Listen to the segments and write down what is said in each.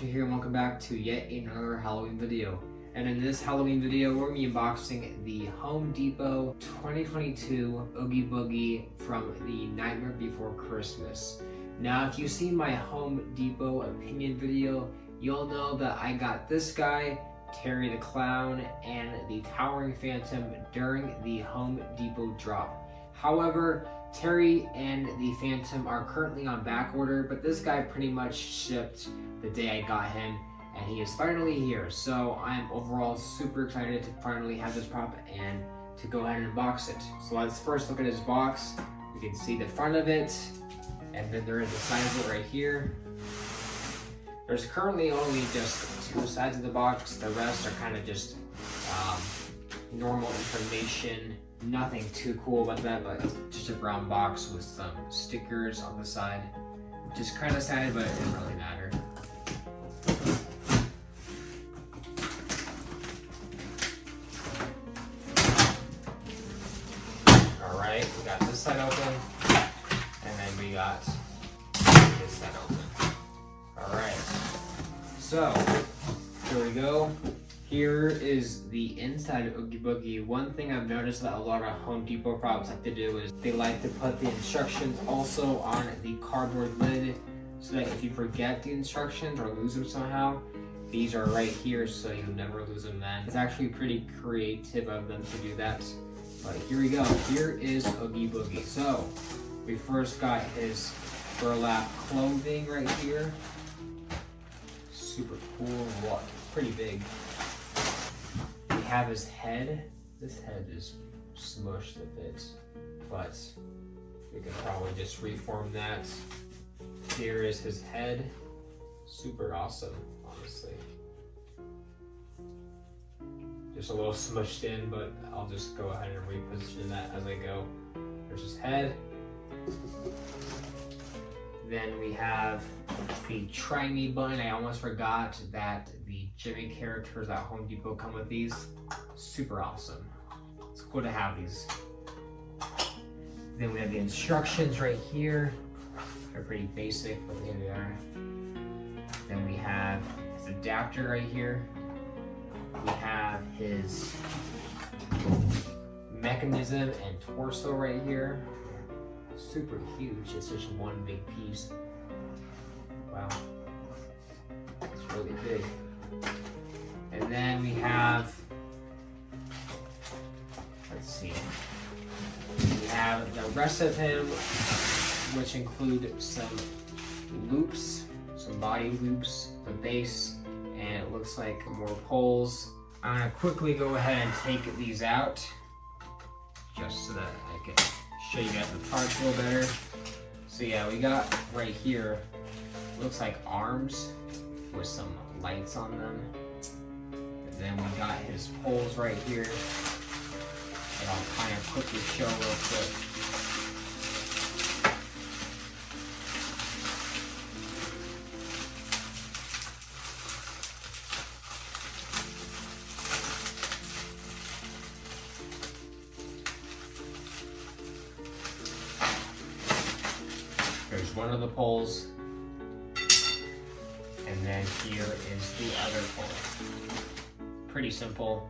Watcher here, and welcome back to yet another Halloween video. And in this Halloween video, we're going to be unboxing the Home Depot 2022 Oogie Boogie from the Nightmare Before Christmas. Now, if you've seen my Home Depot opinion video, you'll know that I got this guy, Terry the Clown, and the Towering Phantom during the Home Depot drop. However, Terry and the Phantom are currently on back order, but this guy pretty much shipped the day I got him, and he is finally here. So I'm overall super excited to finally have this prop and to go ahead and unbox it. So let's first look at his box. You can see the front of it, and then there is the side of it right here. There's currently only just two sides of the box. The rest are kind of just normal information. Nothing too cool about that, but it's just a brown box with some stickers on the side, which is kind of sad, but it didn't really matter. Alright, we got this side open, and then we got this side open. Alright, so here we go. Here is the inside of Oogie Boogie. One thing I've noticed that a lot of Home Depot props like to do is they like to put the instructions also on the cardboard lid, so that if you forget the instructions or lose them somehow, these are right here so you'll never lose them then. It's actually pretty creative of them to do that. But here we go. Here is Oogie Boogie. So we first got his burlap clothing right here. Super cool. Look, pretty big. We have his head. This head is smushed a bit, but we can probably just reform that. Here is his head. Super awesome, honestly. Just a little smushed in, but I'll just go ahead and reposition that as I go. There's his head. Then we have the Try Me button. I almost forgot that the Gemmy characters at Home Depot come with these. Super awesome. It's cool to have these. Then we have the instructions right here. They're pretty basic, but here they are. Then we have his adapter right here. We have his mechanism and torso right here. Super huge. It's just one big piece. Wow. It's really big. And then we have, let's see, we have the rest of him, which include some loops, some body loops, the base, and it looks like more poles. I'm gonna quickly go ahead and take these out, just so that I can show you guys the parts a little better. So yeah, we got right here, looks like arms with some lights on them. And then we got his poles right here that I'll kind of quickly show real quick. There's one of the poles, and then here is the other pole. Pretty simple.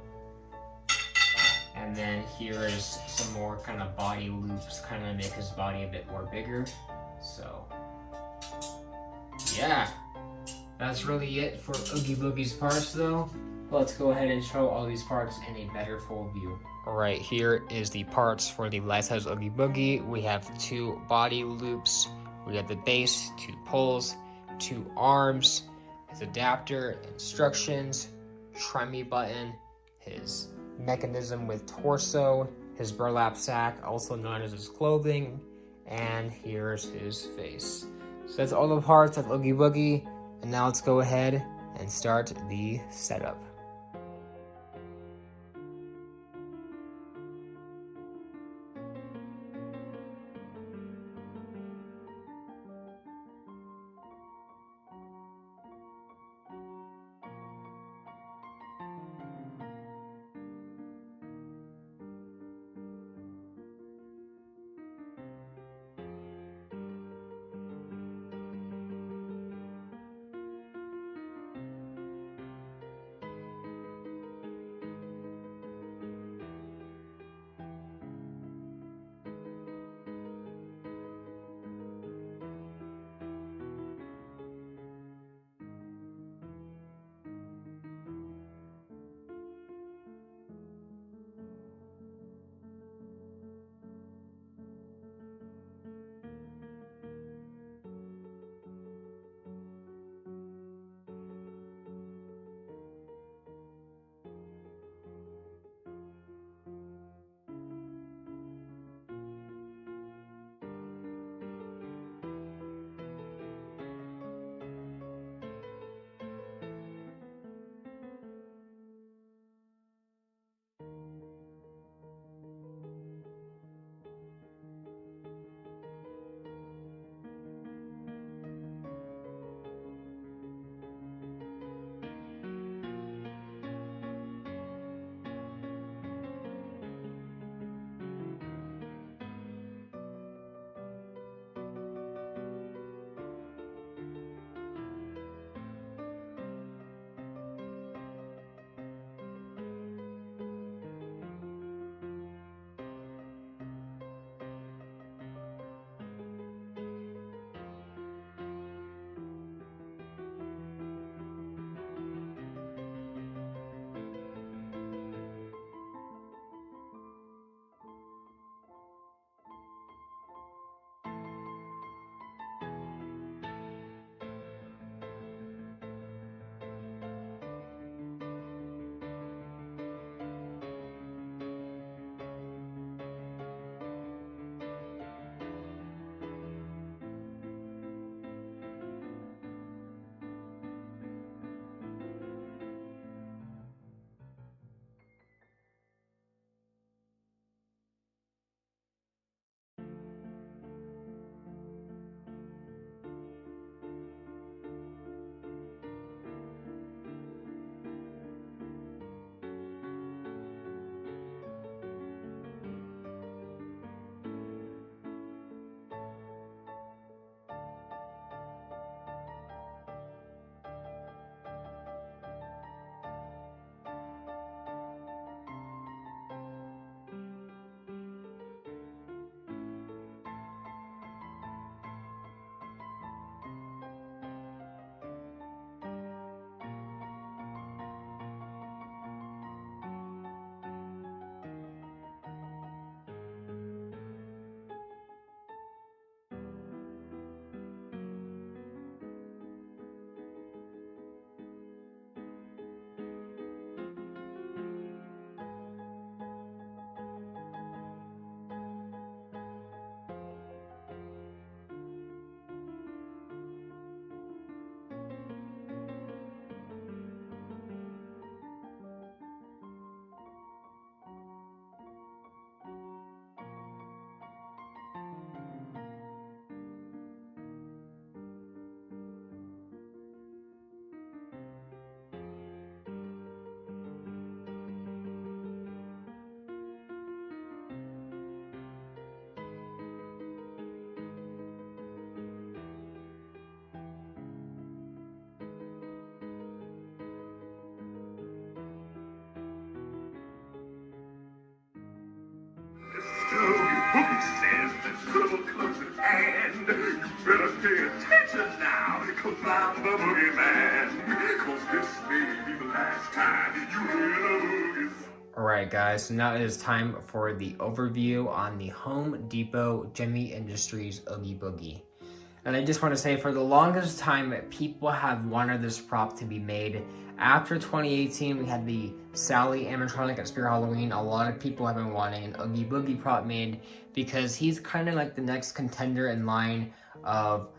And then here is some more kind of body loops, kind of make his body a bit more bigger. So yeah, that's really it for Oogie Boogie's parts though. Let's go ahead and show all these parts in a better full view. Alright, here is the parts for the life-size Oogie Boogie. We have two body loops. We have the base, two poles, two arms, his adapter, instructions, Try Me button, his mechanism with torso, his burlap sack, also known as his clothing, and here's his face. So that's all the parts of Oogie Boogie, and now let's go ahead and start the setup. 'cause I'm the boogeyman. 'Cause this may be the last time you hear the boogie. Alright guys, so now it is time for the overview on the Home Depot Gemmy Industries Oogie Boogie. And I just want to say, for the longest time, people have wanted this prop to be made. After 2018, we had the Sally animatronic at Spirit Halloween. A lot of people have been wanting an Oogie Boogie prop made because he's kind of like the next contender in line of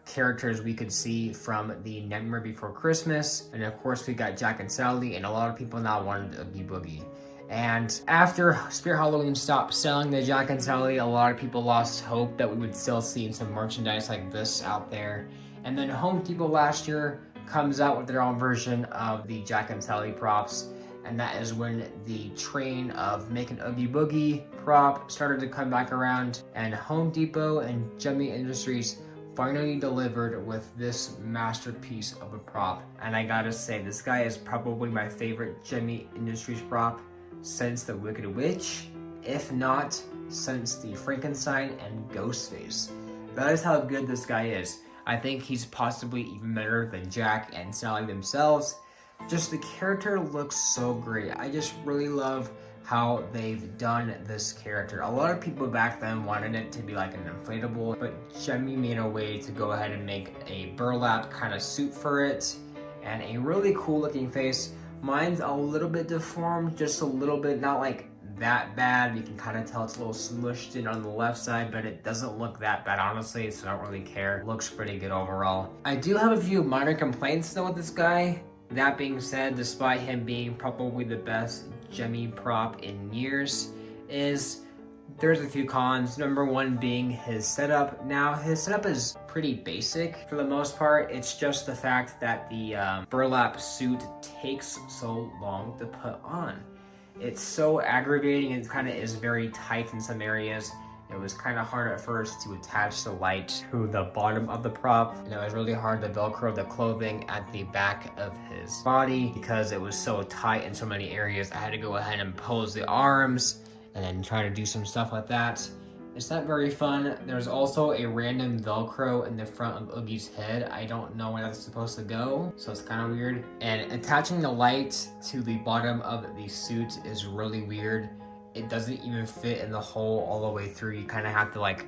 characters we could see from the Nightmare Before Christmas. And of course, we got Jack and Sally, and a lot of people now wanted Oogie Boogie. And after Spirit Halloween stopped selling the Jack and Sally, a lot of people lost hope that we would still see some merchandise like this out there. And then Home Depot last year comes out with their own version of the Jack and Sally props. And that is when the train of making Oogie Boogie prop started to come back around. And Home Depot and Gemmy Industries finally delivered with this masterpiece of a prop. And I gotta say, this guy is probably my favorite Gemmy Industries prop since the Wicked Witch, if not since the Frankenstein and Ghostface. That is how good this guy is. I think he's possibly even better than Jack and Sally themselves. Just the character looks so great. I just really love how they've done this character. A lot of people back then wanted it to be like an inflatable, but Gemmy made a way to go ahead and make a burlap kind of suit for it and a really cool looking face. Mine's a little bit deformed, just a little bit, not like that bad. You can kind of tell it's a little smushed in on the left side, but it doesn't look that bad, honestly, so I don't really care. Looks pretty good overall. I do have a few minor complaints though with this guy. That being said, despite him being probably the best Gemmy prop in years, there's a few cons. Number one being his setup. Now, his setup is pretty basic for the most part. It's just the fact that the burlap suit takes so long to put on. It's so aggravating. It kind of is very tight in some areas. It was kind of hard at first to attach the light to the bottom of the prop, and it was really hard to Velcro the clothing at the back of his body because it was so tight in so many areas. I had to go ahead and pose the arms and then try to do some stuff like that. It's not very fun. There's also a random Velcro in the front of Oogie's head. I don't know where that's supposed to go, so it's kind of weird. And attaching the light to the bottom of the suit is really weird. It doesn't even fit in the hole all the way through. You kind of have to like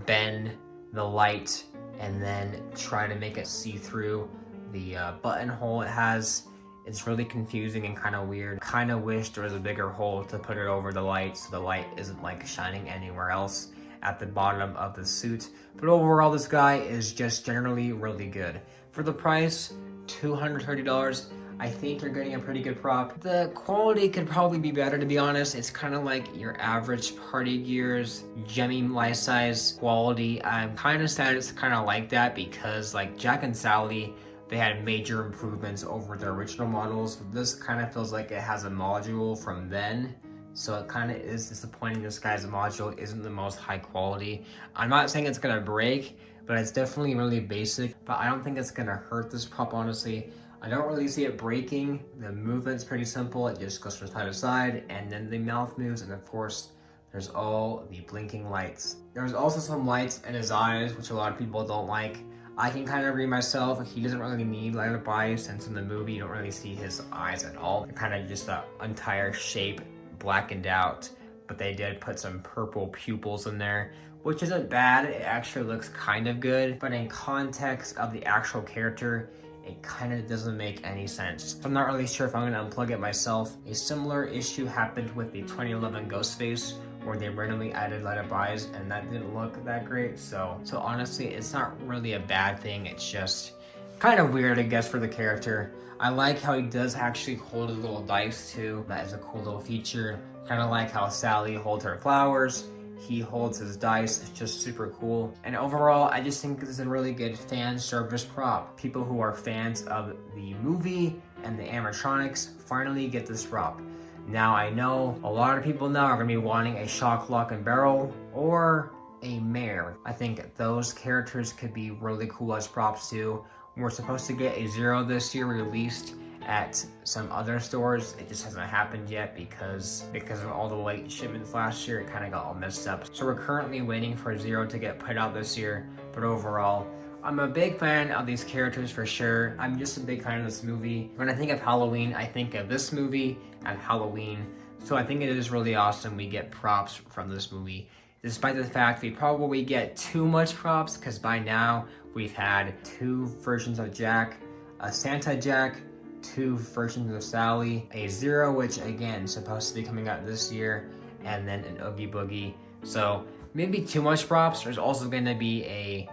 bend the light and then try to make it see through the buttonhole it has. It's really confusing and kind of weird. Kind of wish there was a bigger hole to put it over the light so the light isn't like shining anywhere else at the bottom of the suit. But overall, this guy is just generally really good. For the price, $230, I think you're getting a pretty good prop. The quality could probably be better, to be honest. It's kind of like your average Party Gears Gemmy life-size quality. I'm kind of sad it's kind of like that because like Jack and Sally, they had major improvements over their original models. This kind of feels like it has a module from then. So it kind of is disappointing this guy's module isn't the most high quality. I'm not saying it's gonna break, but it's definitely really basic. But I don't think it's gonna hurt this prop, honestly. I don't really see it breaking. The movement's pretty simple. It just goes from side to side, and then the mouth moves, and of course, there's all the blinking lights. There's also some lights in his eyes, which a lot of people don't like. I can kind of agree myself. He doesn't really need light up eyes, since in the movie you don't really see his eyes at all. They're kind of just the entire shape blackened out, but they did put some purple pupils in there, which isn't bad. It actually looks kind of good, but in context of the actual character, it kind of doesn't make any sense. So I'm not really sure if I'm gonna unplug it myself. A similar issue happened with the 2011 Ghostface, where they randomly added light up eyes, and that didn't look that great. So honestly, it's not really a bad thing. It's just kind of weird, I guess, for the character. I like how he does actually hold his little dice too. That is a cool little feature. Kind of like how Sally holds her flowers. He holds his dice. It's just super cool. And overall, I just think this is a really good fan service prop. People who are fans of the movie and the animatronics finally get this prop. Now, I know a lot of people now are going to be wanting a shock, lock, and barrel or a mare. I think those characters could be really cool as props too. We're supposed to get a Zero this year released at some other stores. It just hasn't happened yet because of all the late shipments last year. It kind of got all messed up. So we're currently waiting for Zero to get put out this year. But overall, I'm a big fan of these characters for sure. I'm just a big fan of this movie. When I think of Halloween, I think of this movie and Halloween. So I think it is really awesome we get props from this movie. Despite the fact we probably get too much props, because by now we've had 2 versions of Jack, a Santa Jack, 2 versions of Sally, a Zero, which again is supposed to be coming out this year, and then an Oogie Boogie. So maybe too much props. There's also going to be a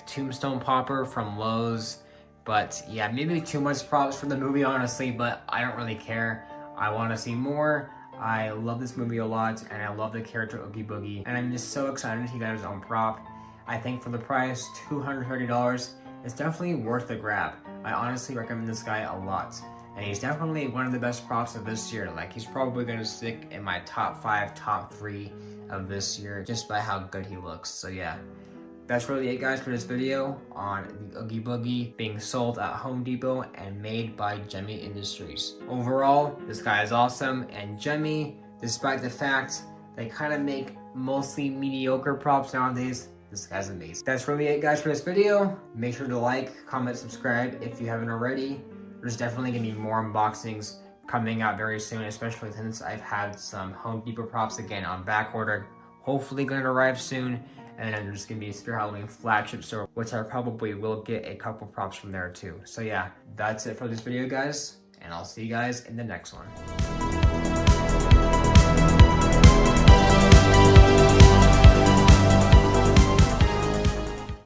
Tombstone Popper from Lowe's, but yeah, maybe too much props for the movie, honestly, but I don't really care. I want to see more. I love this movie a lot, and I love the character Oogie Boogie, and I'm just so excited he got his own prop. I think for the price, $230, it's definitely worth the grab. I honestly recommend this guy a lot, and he's definitely one of the best props of this year. Like, he's probably going to stick in my top 5, top 3 of this year, just by how good he looks. So yeah, that's really it, guys, for this video on the Oogie Boogie being sold at Home Depot and made by Gemmy Industries. Overall, this guy is awesome, and Gemmy, despite the fact they kind of make mostly mediocre props nowadays, this guy's amazing. That's really it, guys, for this video. Make sure to like, comment, subscribe if you haven't already. There's definitely going to be more unboxings coming out very soon, especially since I've had some Home Depot props again on back order. Hopefully going to arrive soon. And then there's going to be a Spirit Halloween flagship store, which I probably will get a couple props from there too. So yeah, that's it for this video, guys, and I'll see you guys in the next one.